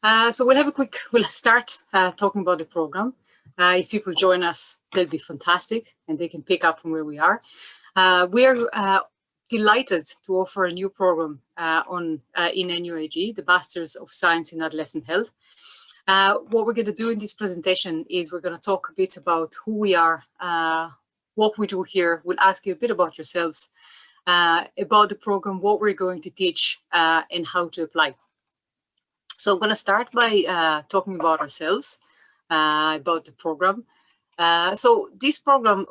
So we'll start talking about the program. If people join us, they'll be fantastic and they can pick up from where we are. We are delighted to offer a new program in NUAG, the Masters of Science in Adolescent Health. What we're going to do in this presentation is we're going to talk a bit about who we are, what we do here. We'll ask you a bit about yourselves, about the program, what we're going to teach, and how to apply. So I'm going to start by talking about ourselves, about the program. So this program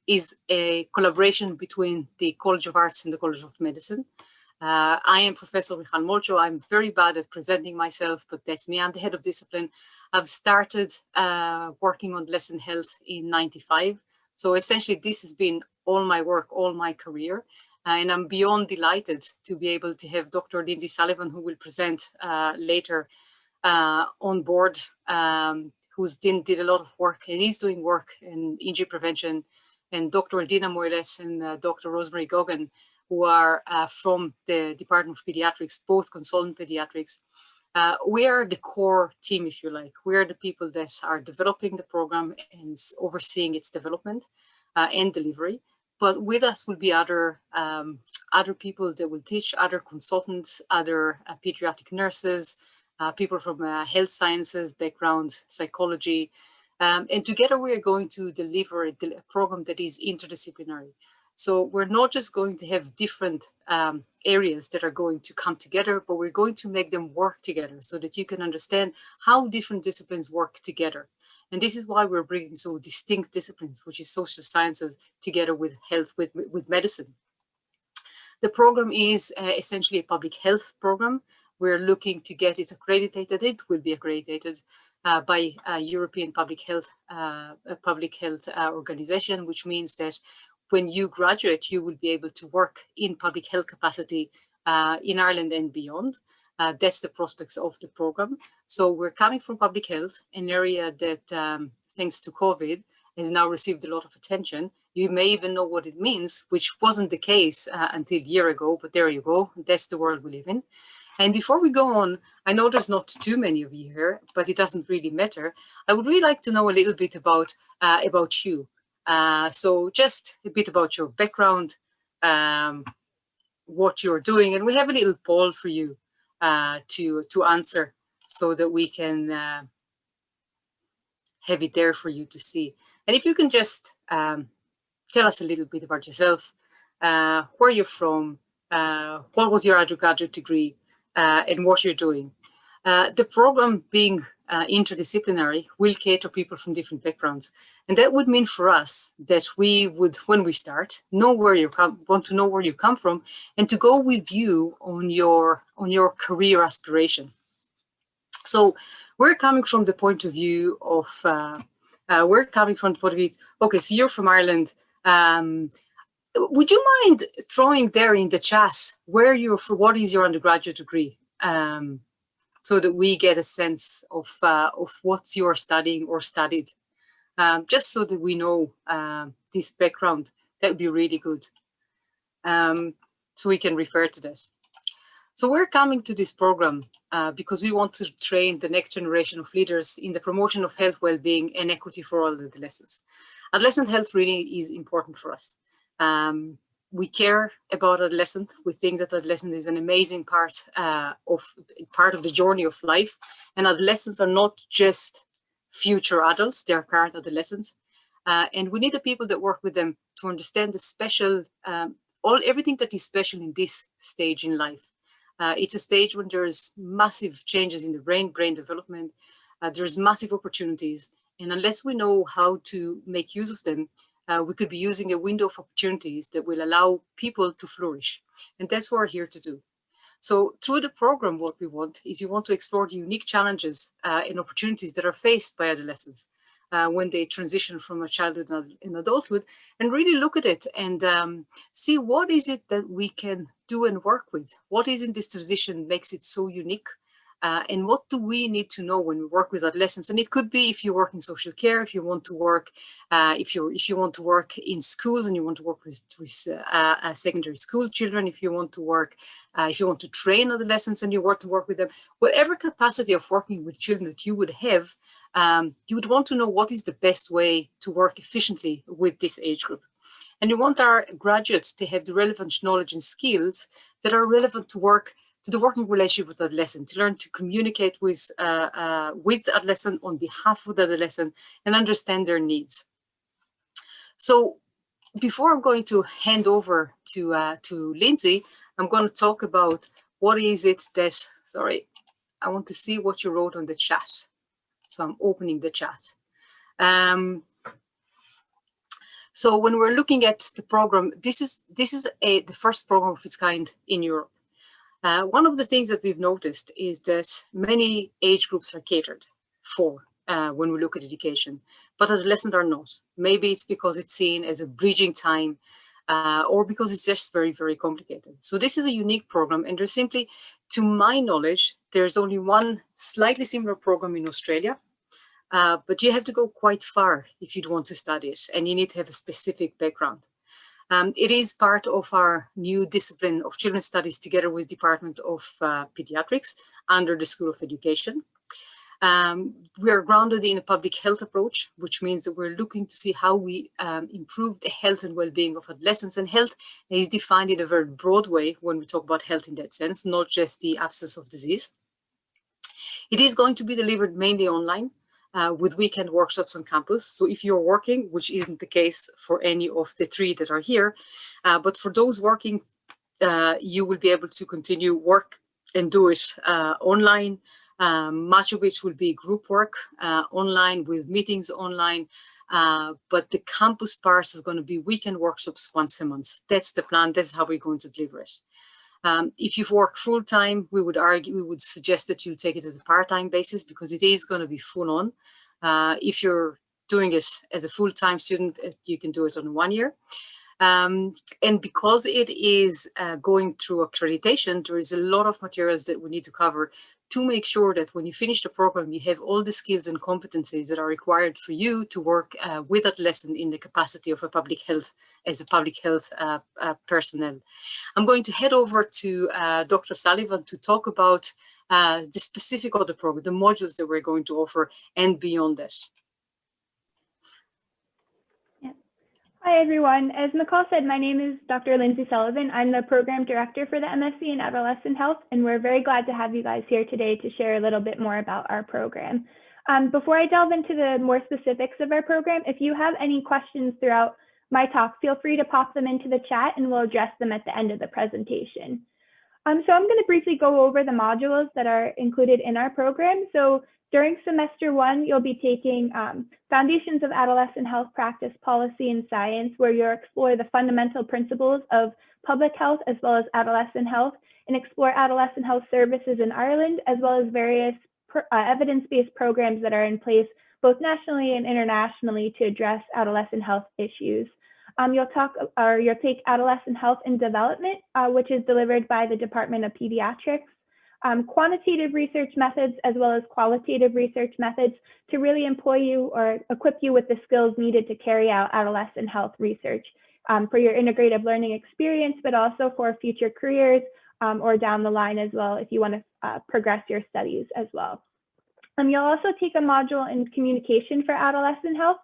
is a collaboration between the College of Arts and the College of Medicine. I am Professor Michal Molcho. I'm very bad at presenting myself, but that's me. I'm the head of discipline. I've started working on adolescent health in '95. So essentially, this has been all my work, all my career. And I'm beyond delighted to be able to have Dr. Lindsay Sullivan, who will present later, on board, who's did a lot of work and is doing work in injury prevention, and Dr. Dina Moilet and Dr. Rosemary Gogan, who are from the Department of Pediatrics, both consultant pediatrics. We are the core team, if you like. We are the people that are developing the program and overseeing its development and delivery. But with us will be other people that will teach, other consultants, other pediatric nurses, people from health sciences background, psychology. And together we are going to deliver a program that is interdisciplinary. So we're not just going to have different areas that are going to come together, but we're going to make them work together so that you can understand how different disciplines work together. And this is why we're bringing so distinct disciplines, which is social sciences, together with health, with medicine. The program is essentially a public health program. We're looking to get it accredited. It will be accredited by a European public health organization, which means that when you graduate, you will be able to work in public health capacity in Ireland and beyond. That's the prospects of the program. So we're coming from public health, an area that, thanks to COVID, has now received a lot of attention. You may even know what it means, which wasn't the case until a year ago, but there you go. That's the world we live in. And before we go on, I know there's not too many of you here, but it doesn't really matter. I would really like to know a little bit about you. So just a bit about your background, what you're doing, and we have a little poll for you to answer so that we can have it there for you to see. And if you can just tell us a little bit about yourself, where you're from, what was your undergraduate degree, and what you're doing. The program being interdisciplinary will cater people from different backgrounds. And that would mean for us that we would, when we start, want to know where you come from and to go with you on your career aspiration. So we're coming from the point of view of, okay, so you're from Ireland. Would you mind throwing there in the chat what is your undergraduate degree? So that we get a sense of what you're studying or studied, just so that we know this background. That would be really good. So we can refer to that. So we're coming to this program because we want to train the next generation of leaders in the promotion of health, well-being, and equity for all adolescents. Adolescent health really is important for us. We care about adolescents. We think that adolescent is an amazing part of the journey of life. And adolescents are not just future adults, they are current adolescents. And we need the people that work with them to understand the special, everything that is special in this stage in life. It's a stage when there's massive changes in the brain development. There's massive opportunities. And unless we know how to make use of them, we could be using a window of opportunities that will allow people to flourish. And that's what we're here to do. So through the program, what we want is you want to explore the unique challenges and opportunities that are faced by adolescents when they transition from a childhood and adulthood, and really look at it and see what is it that we can do and work with. What is in this transition makes it so unique? And what do we need to know when we work with adolescents? And it could be if you work in social care, if you want to work, if you want to work in schools and you want to work with secondary school children, if you want to work, if you want to train adolescents and you want to work with them, whatever capacity of working with children that you would have, you would want to know what is the best way to work efficiently with this age group. And we want our graduates to have the relevant knowledge and skills that are relevant to the working relationship with adolescents, to learn to communicate with adolescent on behalf of the adolescent and understand their needs. So before I'm going to hand over to Lindsay, I'm going to talk about what is it that, sorry, I want to see what you wrote on the chat. So I'm opening the chat. So when we're looking at the program, this is the first program of its kind in Europe. One of the things that we've noticed is that many age groups are catered for when we look at education, but adolescents are not. Maybe it's because it's seen as a bridging time or because it's just very, very complicated. So this is a unique program, and there's simply, to my knowledge, there's only one slightly similar program in Australia. But you have to go quite far if you'd want to study it, and you need to have a specific background. It is part of our new discipline of children's studies together with Department of Pediatrics under the School of Education. We are grounded in a public health approach, which means that we're looking to see how we improve the health and well-being of adolescents. And health is defined in a very broad way when we talk about health in that sense, not just the absence of disease. It is going to be delivered mainly online, with weekend workshops on campus. So if you're working, which isn't the case for any of the three that are here, but for those working, you will be able to continue work and do it online. Much of which will be group work online with meetings online. But the campus part is going to be weekend workshops once a month. That's the plan. That's how we're going to deliver it. If you've worked full-time, we would suggest that you take it as a part-time basis because it is going to be full on. If you're doing it as a full-time student, you can do it on 1 year. And because it is going through accreditation, there is a lot of materials that we need to cover to make sure that when you finish the program, you have all the skills and competencies that are required for you to work with adolescents in the capacity of a public health, as a public health personnel. I'm going to head over to Dr. Sullivan to talk about the specific of the program, the modules that we're going to offer and beyond that. Hi, everyone. As Michal said, my name is Dr. Lindsay Sullivan. I'm the Program Director for the MSc in Adolescent Health, and we're very glad to have you guys here today to share a little bit more about our program. Before I delve into the more specifics of our program, if you have any questions throughout my talk, feel free to pop them into the chat and we'll address them at the end of the presentation. So I'm going to briefly go over the modules that are included in our program. So during semester 1, you'll be taking Foundations of Adolescent Health Practice, Policy, and Science, where you'll explore the fundamental principles of public health as well as adolescent health, and explore adolescent health services in Ireland, as well as various evidence-based programs that are in place both nationally and internationally to address adolescent health issues. You'll take Adolescent Health and Development, which is delivered by the Department of Pediatrics. Quantitative research methods as well as qualitative research methods to really employ you or equip you with the skills needed to carry out adolescent health research for your integrative learning experience, but also for future careers or down the line as well if you want to progress your studies as well. You'll also take a module in communication for adolescent health.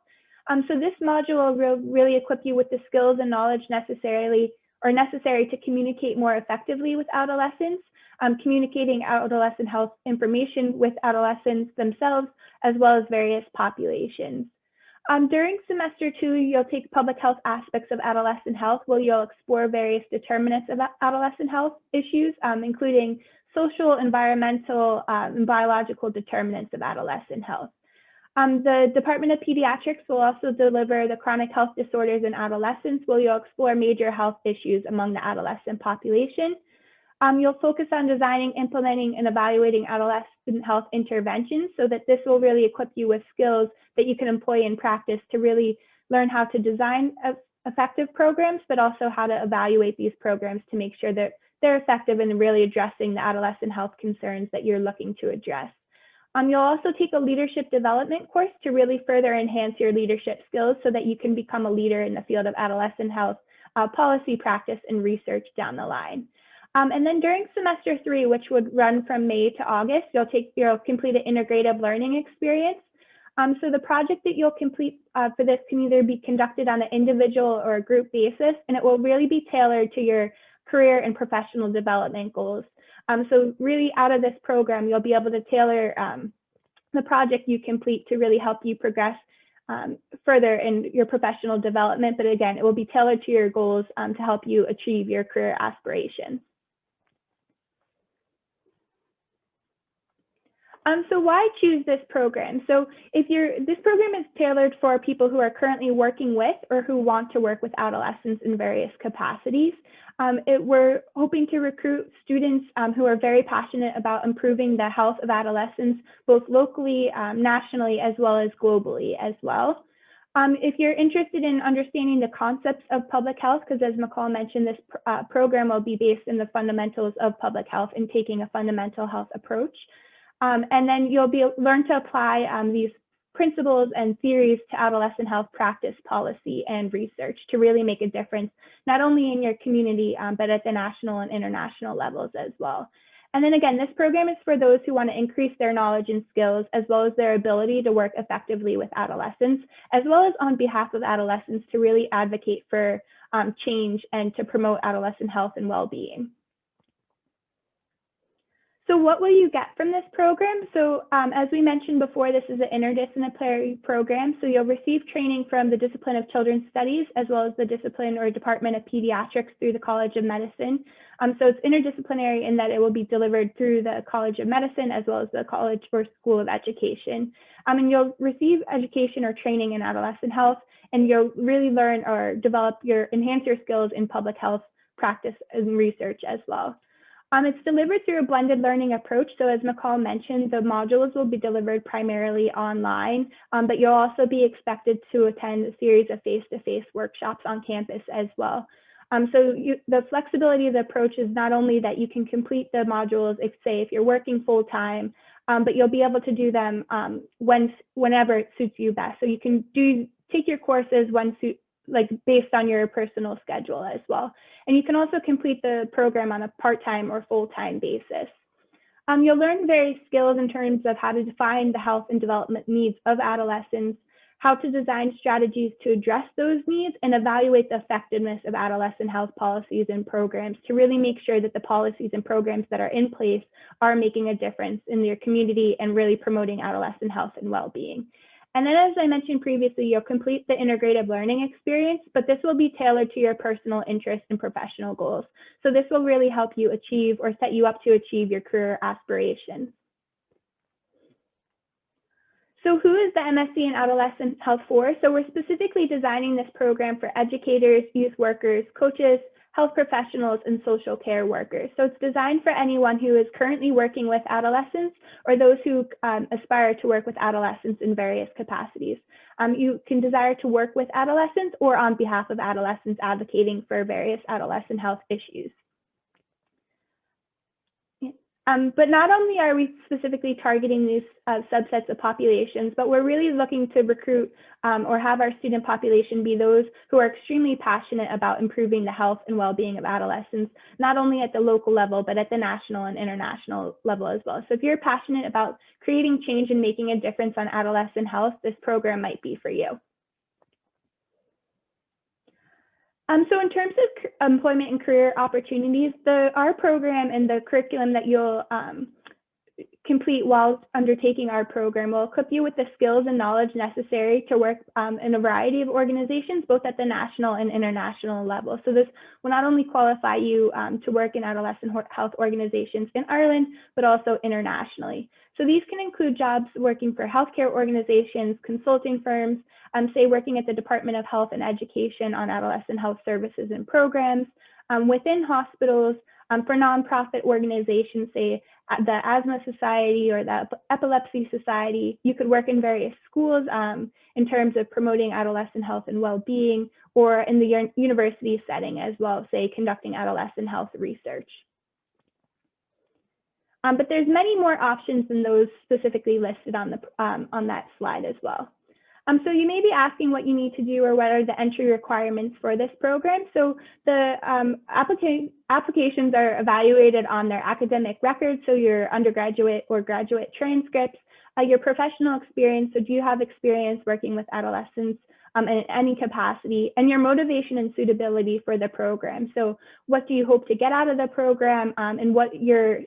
So this module will really equip you with the skills and knowledge necessary to communicate more effectively with adolescents. Communicating adolescent health information with adolescents themselves, as well as various populations. During semester 2, you'll take public health aspects of adolescent health, where you'll explore various determinants of adolescent health issues, including social, environmental, and biological determinants of adolescent health. The Department of Pediatrics will also deliver the chronic health disorders in adolescents, where you'll explore major health issues among the adolescent population. You'll focus on designing, implementing, and evaluating adolescent health interventions so that this will really equip you with skills that you can employ in practice to really learn how to design effective programs, but also how to evaluate these programs to make sure that they're effective in really addressing the adolescent health concerns that you're looking to address. You'll also take a leadership development course to really further enhance your leadership skills so that you can become a leader in the field of adolescent health policy, practice, and research down the line. And then during semester 3, which would run from May to August, you'll complete an integrative learning experience. So the project that you'll complete for this can either be conducted on an individual or a group basis, and it will really be tailored to your career and professional development goals. So really out of this program, you'll be able to tailor the project you complete to really help you progress further in your professional development. But again, it will be tailored to your goals to help you achieve your career aspirations. So why choose this program? So this program is tailored for people who are currently working with or who want to work with adolescents in various capacities. We're hoping to recruit students who are very passionate about improving the health of adolescents, both locally, nationally, as well as globally as well. If you're interested in understanding the concepts of public health, because as Michal mentioned, this program will be based in the fundamentals of public health and taking a fundamental health approach. And then you'll learn to apply these principles and theories to adolescent health practice, policy, and research to really make a difference, not only in your community, but at the national and international levels as well. And then again, this program is for those who want to increase their knowledge and skills, as well as their ability to work effectively with adolescents, as well as on behalf of adolescents to really advocate for change and to promote adolescent health and well-being. So what will you get from this program? So as we mentioned before, this is an interdisciplinary program. So you'll receive training from the discipline of children's studies, as well as the discipline or department of pediatrics through the College of Medicine. So it's interdisciplinary in that it will be delivered through the College of Medicine, as well as the College or School of Education. And you'll receive education or training in adolescent health, and you'll really learn or enhance your skills in public health practice and research as well. It's delivered through a blended learning approach. So as Michal mentioned, the modules will be delivered primarily online, but you'll also be expected to attend a series of face-to-face workshops on campus as well. The flexibility of the approach is not only that you can complete the modules, if you're working full-time, but you'll be able to do them whenever it suits you best. So you can take your courses based on your personal schedule as well. And you can also complete the program on a part-time or full-time basis. You'll learn various skills in terms of how to define the health and development needs of adolescents, how to design strategies to address those needs, and evaluate the effectiveness of adolescent health policies and programs to really make sure that the policies and programs that are in place are making a difference in your community and really promoting adolescent health and well-being. And then, as I mentioned previously, you'll complete the integrative learning experience, but this will be tailored to your personal interests and professional goals. So this will really help you achieve or set you up to achieve your career aspirations. So who is the MSc in Adolescent Health for? So we're specifically designing this program for educators, youth workers, coaches, health professionals, and social care workers. So it's designed for anyone who is currently working with adolescents or those who aspire to work with adolescents in various capacities. You can desire to work with adolescents or on behalf of adolescents advocating for various adolescent health issues. But not only are we specifically targeting these subsets of populations, but we're really looking to recruit or have our student population be those who are extremely passionate about improving the health and well-being of adolescents, not only at the local level, but at the national and international level as well. So if you're passionate about creating change and making a difference on adolescent health, this program might be for you. So in terms of employment and career opportunities, our program and the curriculum that you'll complete while undertaking our program will equip you with the skills and knowledge necessary to work in a variety of organizations, both at the national and international level. So this will not only qualify you to work in adolescent health organizations in Ireland, but also internationally. So these can include jobs working for healthcare organizations, consulting firms, say working at the Department of Health and Education on adolescent health services and programs, within hospitals, for nonprofit organizations, say the Asthma Society or the Epilepsy Society. You could work in various schools in terms of promoting adolescent health and well-being, or in the university setting as well, say conducting adolescent health research. But there's many more options than those specifically listed on that slide as well. So you may be asking what you need to do or what are the entry requirements for this program. So the applications are evaluated on their academic records, so your undergraduate or graduate transcripts, your professional experience, so do you have experience working with adolescents in any capacity, and your motivation and suitability for the program. So what do you hope to get out of the program, and what your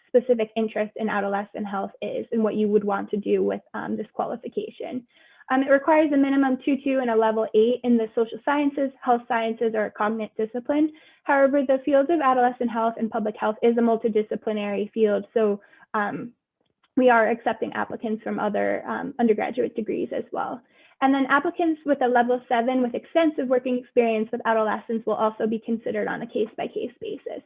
specific interest in adolescent health is, and what you would want to do with this qualification. It requires a minimum 2.2 and a level 8 in the social sciences, health sciences, or cognate discipline. However, the field of adolescent health and public health is a multidisciplinary field, so we are accepting applicants from other undergraduate degrees as well. And then applicants with a level 7 with extensive working experience with adolescents will also be considered on a case-by-case basis.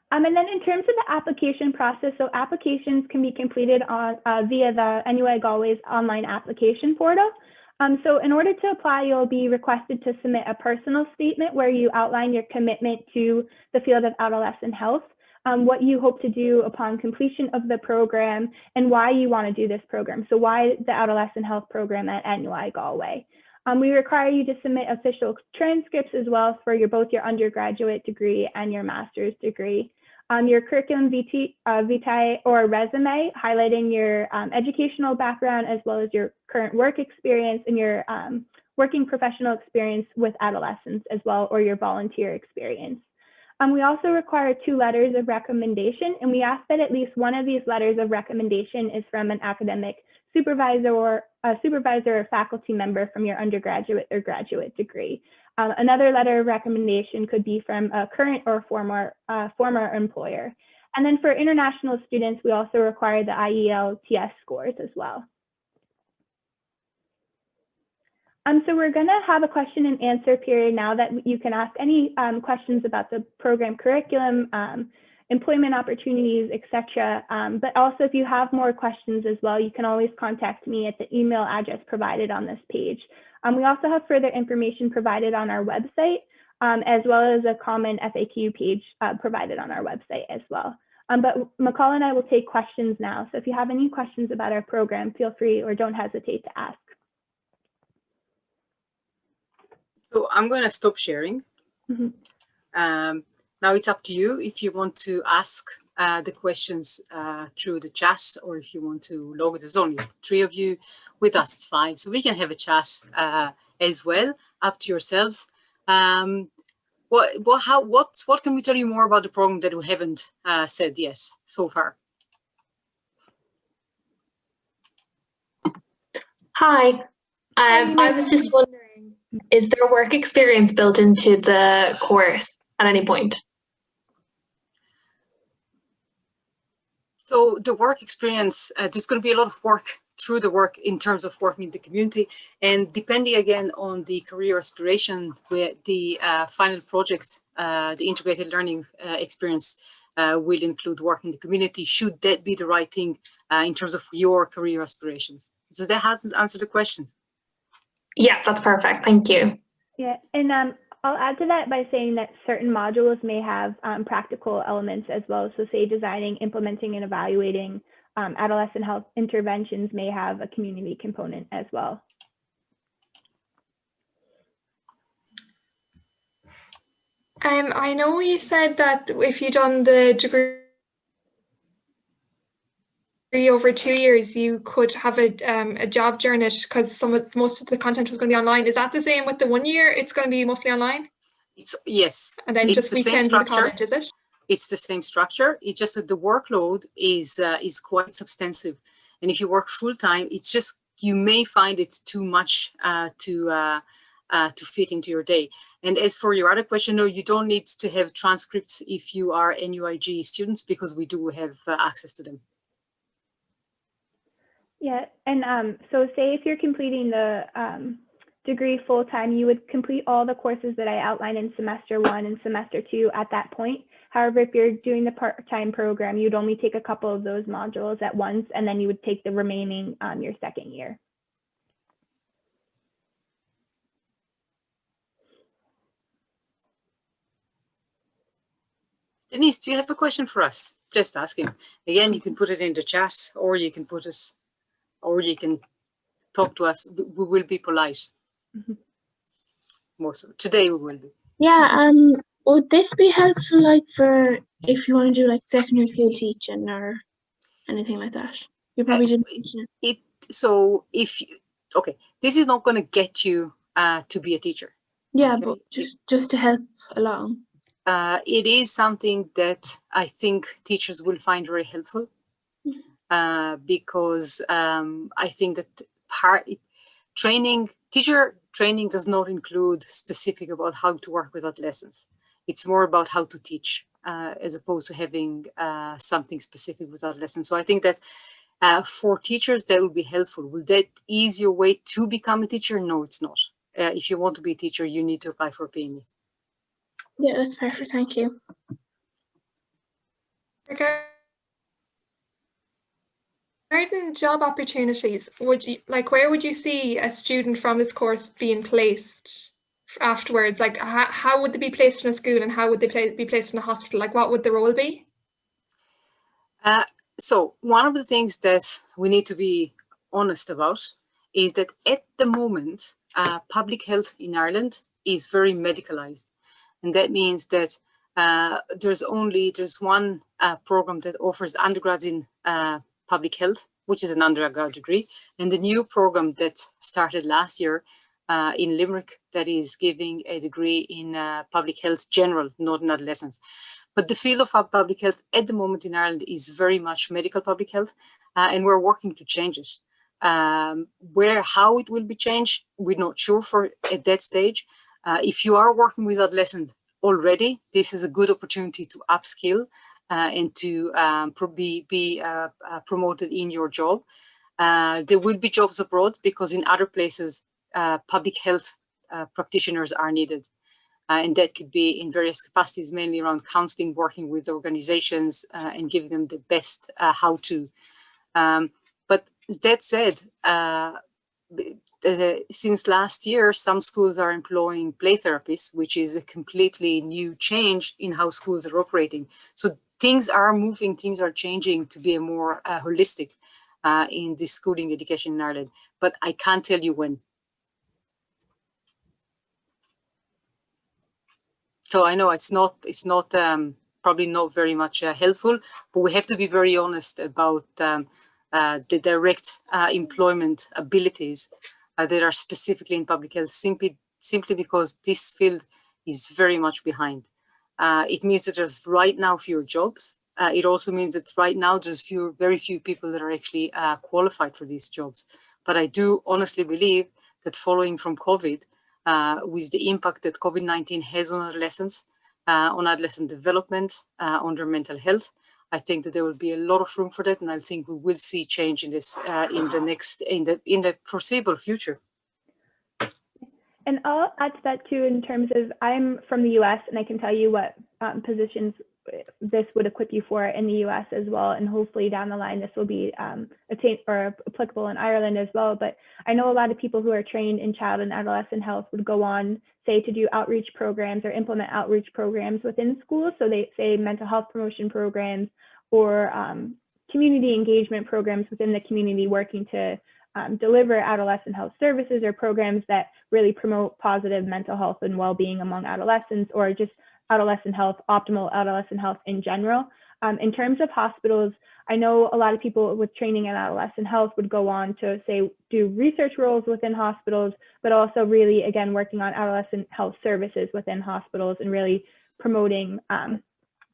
And then in terms of the application process, so applications can be completed via the NUI Galway's online application portal. So in order to apply, you'll be requested to submit a personal statement where you outline your commitment to the field of adolescent health, what you hope to do upon completion of the program, and why you want to do this program. So why the adolescent health program at NUI Galway. We require you to submit official transcripts as well for both your undergraduate degree and your master's degree. Your curriculum vitae or resume highlighting your educational background as well as your current work experience and your working professional experience with adolescents as well, or your volunteer experience. We also require 2 letters of recommendation, and we ask that at least one of these letters of recommendation is from an academic supervisor or faculty member from your undergraduate or graduate degree. Another letter of recommendation could be from a current or former employer. And then for international students, we also require the IELTS scores as well. So we're going to have a question and answer period now that you can ask any questions about the program curriculum, employment opportunities, etc. But also if you have more questions as well, you can always contact me at the email address provided on this page. We also have further information provided on our website, as well as a common FAQ page provided on our website as well. But Michal and I will take questions now. So if you have any questions about our program, feel free or don't hesitate to ask. So I'm going to stop sharing. Mm-hmm. Now it's up to you if you want to ask the questions through the chat, or if you want to log it. There's only 3 of you. With us, it's 5. So we can have a chat as well, up to yourselves. What can we tell you more about the program that we haven't said yet so far? Hi, I was just wondering, is there work experience built into the course at any point? So the work experience, there's going to be a lot of work through the work in terms of working in the community, and depending again on the career aspiration, with the final project, the integrated learning experience will include work in the community, should that be the right thing in terms of your career aspirations. Does that answer the questions? Yeah, that's perfect. Thank you. Yeah, and I'll add to that by saying that certain modules may have practical elements as well. So say designing, implementing, and evaluating adolescent health interventions may have a community component as well. I know you said that if you've done the degree over 2 years, you could have a job during it because most of the content was going to be online. Is that the same with the 1 year? It's going to be mostly online? Yes. And then just weekends in college, is it? It's the same structure. It's just that the workload is quite substantive, and if you work full time, it's just you may find it too much to fit into your day. And as for your other question, no, you don't need to have transcripts if you are NUIG students, because we do have access to them. Yeah, and so say if you're completing the degree full time, you would complete all the courses that I outlined in semester 1 and semester 2 at that point. However, if you're doing the part-time program, you'd only take a couple of those modules at once, and then you would take the remaining your second year. Denise, do you have a question for us? Just asking. Again, you can put it in the chat, or you can talk to us. We will be polite. Most of today we will be. Yeah, would this be helpful, like, for if you want to do like secondary school teaching or anything like that? You probably didn't mention it. So if you, okay, this is not going to get you to be a teacher. Yeah, Okay? but just to help along. It is something that I think teachers will find very helpful, because I think that teacher training does not include specific about how to work with adolescents. It's more about how to teach, as opposed to having something specific with adolescents. So I think that for teachers, that will be helpful. Will that ease your way to become a teacher? No, it's not. If you want to be a teacher, you need to apply for a PME. Yeah, that's perfect. Thank you. Regarding job opportunities, where would you see a student from this course being placed afterwards? Like, how would they be placed in a school, and how would they be placed in a hospital? Like, what would the role be? So one of the things that we need to be honest about is that at the moment, public health in Ireland is very medicalized. And that means that there's one program that offers undergrads in public health, which is an undergrad degree. And the new program that started last year in Limerick, that is giving a degree in public health general, not in adolescents. But the field of public health at the moment in Ireland is very much medical public health, and we're working to change it. How it will be changed, we're not sure at that stage. If you are working with adolescents already, this is a good opportunity to upskill and to be promoted in your job. There will be jobs abroad because in other places, public health practitioners are needed. And that could be in various capacities, mainly around counseling, working with organizations and giving them the best how-to. But that said, since last year, some schools are employing play therapists, which is a completely new change in how schools are operating. So things are moving, things are changing to be a more holistic in the schooling education in Ireland. But I can't tell you when. So I know it's not probably not very much helpful, but we have to be very honest about the direct employment abilities that are specifically in public health, simply because this field is very much behind. It means that there's right now fewer jobs. It also means that right now there's very few people that are actually qualified for these jobs. But I do honestly believe that following from COVID, with the impact that COVID-19 has on adolescents, on adolescent development, on their mental health, I think that there will be a lot of room for that, and I think we will see change in this in the foreseeable future. And I'll add to that too, in terms of, I'm from the US, and I can tell you what positions this would equip you for in the US as well, and hopefully down the line this will be applicable in Ireland as well. But I know a lot of people who are trained in child and adolescent health would go on, say, to do outreach programs or implement outreach programs within schools. So they say mental health promotion programs or community engagement programs within the community, working to deliver adolescent health services or programs that really promote positive mental health and well-being among adolescents, or just adolescent health, optimal adolescent health in general. In terms of hospitals, I know a lot of people with training in adolescent health would go on to, say, do research roles within hospitals, but also really, again, working on adolescent health services within hospitals and really promoting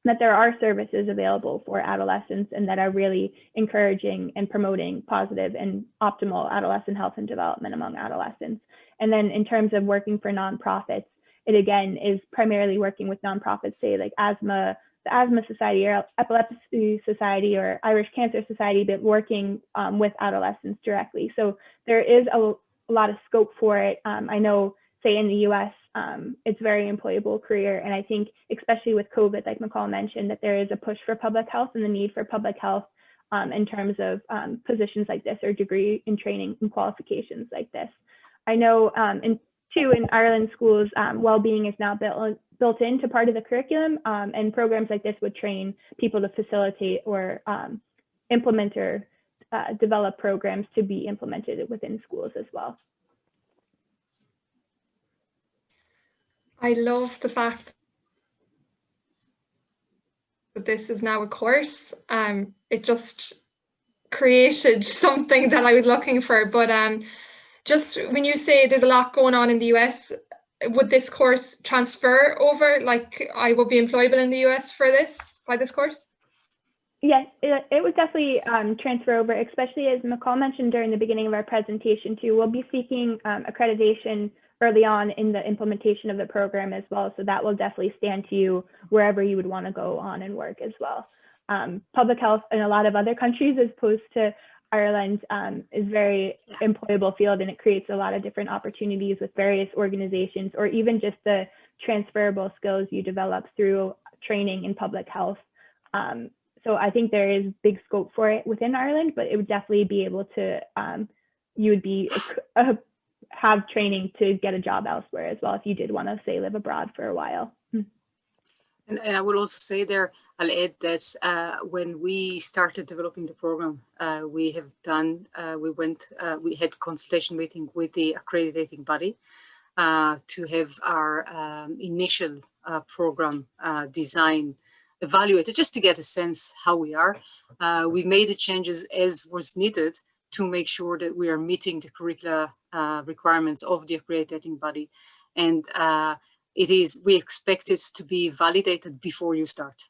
that there are services available for adolescents and that are really encouraging and promoting positive and optimal adolescent health and development among adolescents. And then in terms of working for nonprofits, it again is primarily working with nonprofits, say like the Asthma Society or Epilepsy Society or Irish Cancer Society, but working with adolescents directly. So there is a lot of scope for it. I know, say in the US, it's a very employable career. And I think especially with COVID, like Michal mentioned, that there is a push for public health and the need for public health in terms of positions like this or degree in training and qualifications like this. I know in Ireland schools, well-being is now built built into part of the curriculum, and programs like this would train people to facilitate or implement or develop programs to be implemented within schools as well. I love the fact that this is now a course. It just created something that I was looking for. But just when you say there's a lot going on in the US, would this course transfer over? Like I will be employable in the US for by this course? Yes, it would definitely transfer over, especially as Michal mentioned during the beginning of our presentation too. We'll be seeking accreditation early on in the implementation of the program as well. So that will definitely stand to you wherever you would want to go on and work as well. Public health in a lot of other countries as opposed to Ireland is very employable field, and it creates a lot of different opportunities with various organizations, or even just the transferable skills you develop through training in public health. So I think there is big scope for it within Ireland, but it would definitely be able to, you would be have training to get a job elsewhere as well if you did want to, say, live abroad for a while. And I would also say there, I'll add that when we started developing the program, we had consultation meeting with the accrediting body to have our initial program design evaluated, just to get a sense how we are. We made the changes as was needed to make sure that we are meeting the curricula requirements of the accrediting body. And we expect it to be validated before you start.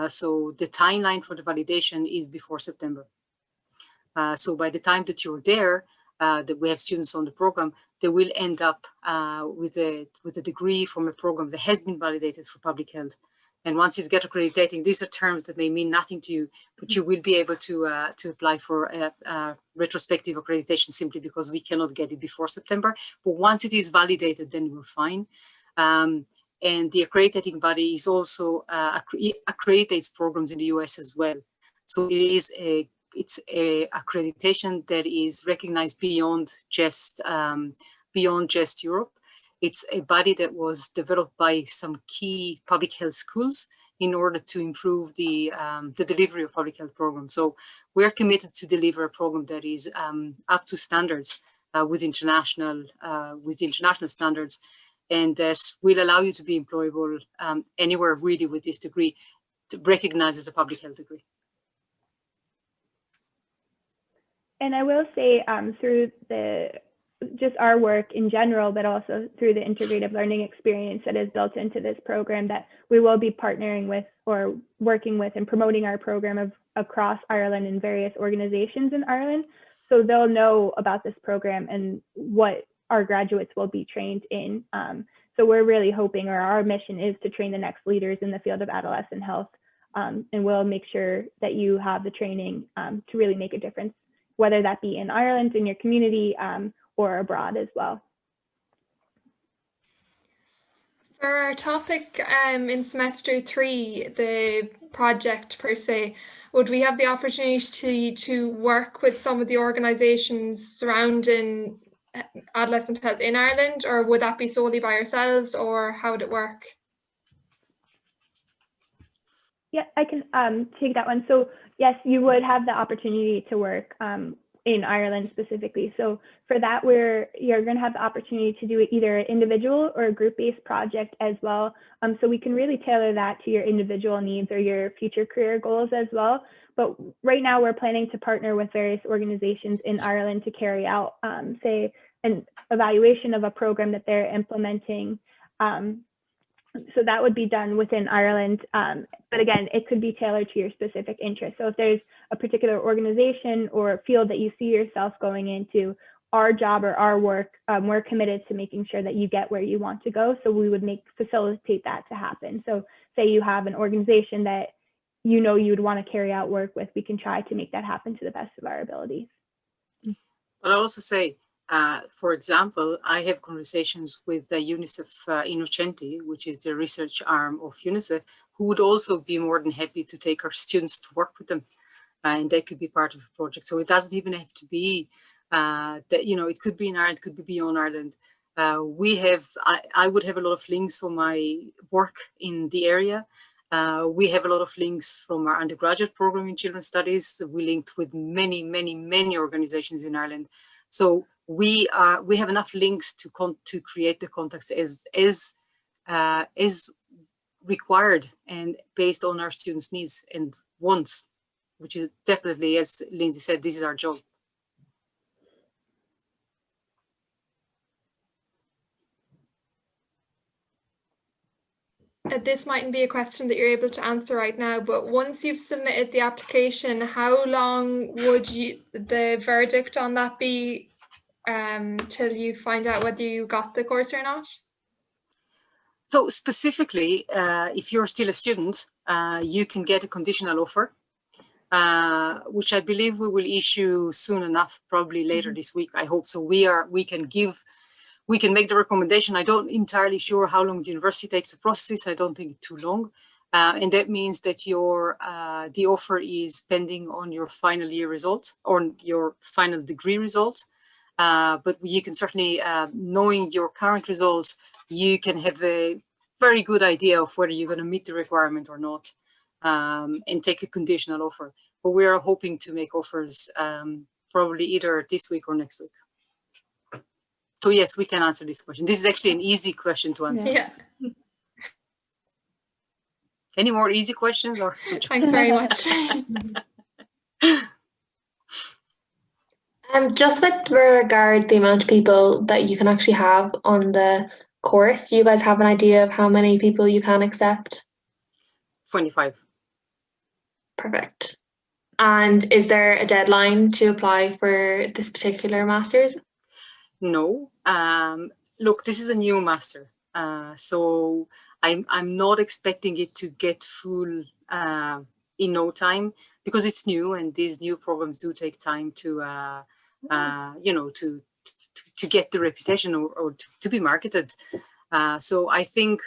So the timeline for the validation is before September. So by the time that you're there, that we have students on the program, they will end up with a degree from a program that has been validated for public health. And once you get accrediting, these are terms that may mean nothing to you, but you will be able to apply for a retrospective accreditation simply because we cannot get it before September. But once it is validated, then we're fine. And the accrediting body is also accreditates programs in the US as well. So it's a accreditation that is recognized beyond just Europe. It's a body that was developed by some key public health schools in order to improve the delivery of public health programs. So we're committed to deliver a program that is up to standards with international standards, and that will allow you to be employable anywhere really with this degree, recognized as a public health degree. And I will say through just our work in general, but also through the integrative learning experience that is built into this program, that we will be partnering with or working with and promoting our program across Ireland and various organizations in Ireland. So they'll know about this program and what our graduates will be trained in. So we're really hoping, or our mission is to train the next leaders in the field of adolescent health. And we'll make sure that you have the training to really make a difference, whether that be in Ireland, in your community, or abroad as well. For our topic in semester 3, the project per se, would we have the opportunity to work with some of the organisations surrounding adolescent health in Ireland, or would that be solely by ourselves, or how would it work? Yeah, I can take that one. So yes, you would have the opportunity to work in Ireland specifically. So for that, you're going to have the opportunity to do either an individual or a group-based project as well. So we can really tailor that to your individual needs or your future career goals as well. But right now we're planning to partner with various organizations in Ireland to carry out, say, an evaluation of a program that they're implementing. So that would be done within Ireland. But again, it could be tailored to your specific interest. So if there's a particular organization or field that you see yourself going into, our job or our work, we're committed to making sure that you get where you want to go. So we would facilitate that to happen. So say you have an organization that you know you would want to carry out work with, we can try to make that happen to the best of our abilities. But I'll also say, for example, I have conversations with UNICEF Innocenti, which is the research arm of UNICEF, who would also be more than happy to take our students to work with them. And they could be part of the project. So it doesn't even have to be that, it could be in Ireland, it could be beyond Ireland. I would have a lot of links on my work in the area. We have a lot of links from our undergraduate program in children's studies. We linked with many, many, many organizations in Ireland. So we have enough links to create the contacts as required and based on our students' needs and wants, which is definitely, as Lindsay said, this is our job. This mightn't be a question that you're able to answer right now, but once you've submitted the application, how long would the verdict on that be till you find out whether you got the course or not? So specifically, if you're still a student, you can get a conditional offer, which I believe we will issue soon enough, probably later this week. I hope so. We can make the recommendation. I don't entirely sure how long the university takes to process. I don't think too long. And that means that the offer is pending on your final year result or your final degree result. But you can certainly, knowing your current results, you can have a very good idea of whether you're going to meet the requirement or not, and take a conditional offer. But we are hoping to make offers probably either this week or next week. So yes, we can answer this question. This is actually an easy question to answer. Yeah. Any more easy questions? Or Thanks very much. Just with regard to the amount of people that you can actually have on the course, do you guys have an idea of how many people you can accept? 25. Perfect. And is there a deadline to apply for this particular master's? No. Look, this is a new master, so I'm not expecting it to get full in no time, because it's new and these new programs do take time to to get the reputation or to be marketed. So I think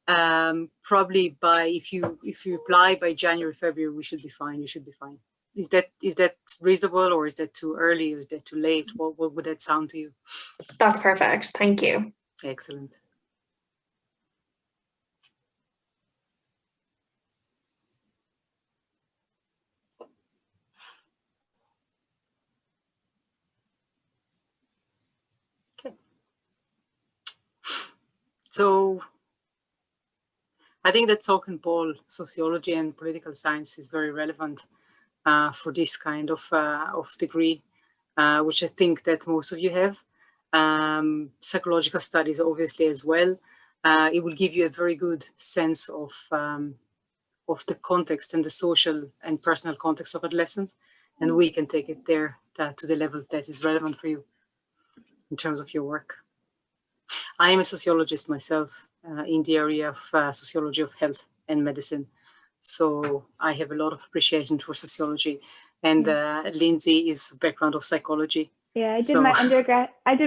probably if you apply by January, February, we should be fine. You should be fine. Is that reasonable, or is that too early, or is that too late? What would that sound to you? That's perfect. Thank you. Excellent. Okay. So I think that Salk and Paul, sociology and political science, is very relevant for this kind of degree, which I think that most of you have. Psychological studies, obviously, as well. It will give you a very good sense of the context and the social and personal context of adolescence, and we can take it there to the level that is relevant for you in terms of your work. I am a sociologist myself in the area of sociology of health and medicine. So I have a lot of appreciation for sociology, and Lindsay is a background of psychology. Yeah, I did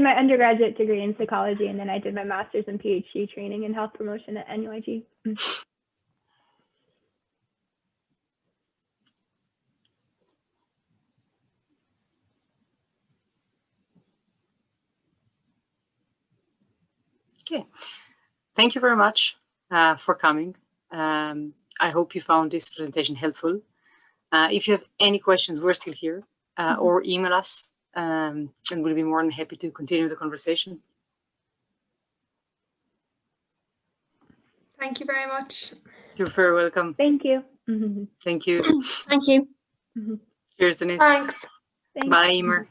my undergraduate degree in psychology, and then I did my master's and PhD training in health promotion at NUIG. Okay, thank you very much for coming. I hope you found this presentation helpful. If you have any questions, we're still here, or email us, and we'll be more than happy to continue the conversation. Thank you very much. You're very welcome. Thank you. Thank you. Thank you. Cheers, Denise. Thanks. Thanks. Bye, Emer.